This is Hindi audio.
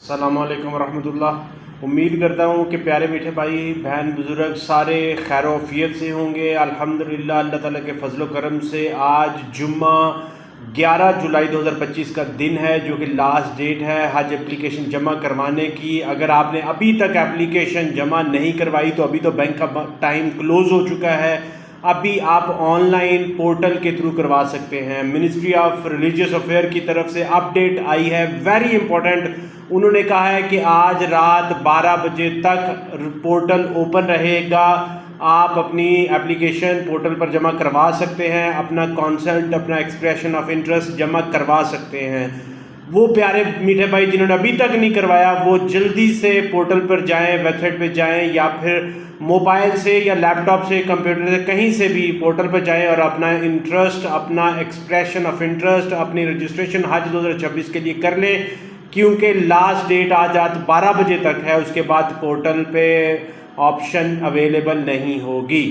अस्सलामुअलैकुम रहमतुल्लाह। उम्मीद करता हूँ कि प्यारे मीठे भाई बहन बुज़ुर्ग सारे खैर वफ़ियत से होंगे। अल्हम्दुलिल्लाह अल्लाह ताला के फ़ज़ल व करम से आज जुम्मा 11 जुलाई 2025 का दिन है, जो कि लास्ट डेट है हज एप्लीकेशन जमा करवाने की। अगर आपने अभी तक एप्लीकेशन जमा नहीं करवाई तो अभी तो बैंक का टाइम क्लोज़ हो चुका है। अभी आप ऑनलाइन पोर्टल के थ्रू करवा सकते हैं। मिनिस्ट्री ऑफ रिलीजियस अफेयर की तरफ से अपडेट आई है, वेरी इंपॉर्टेंट। उन्होंने कहा है कि आज रात 12 बजे तक पोर्टल ओपन रहेगा। आप अपनी एप्लीकेशन पोर्टल पर जमा करवा सकते हैं, अपना कॉन्सेंट, अपना एक्सप्रेशन ऑफ इंटरेस्ट जमा करवा सकते हैं। वो प्यारे मीठे भाई जिन्होंने अभी तक नहीं करवाया वो जल्दी से पोर्टल पर जाएं, वेबसाइट पे जाएं, या फिर मोबाइल से या लैपटॉप से, कंप्यूटर से, कहीं से भी पोर्टल पर जाएं और अपना इंटरेस्ट, अपना एक्सप्रेशन ऑफ इंटरेस्ट, अपनी रजिस्ट्रेशन हज 2026 के लिए कर लें, क्योंकि लास्ट डेट आज रात 12 बजे तक है। उसके बाद पोर्टल पे ऑप्शन अवेलेबल नहीं होगी।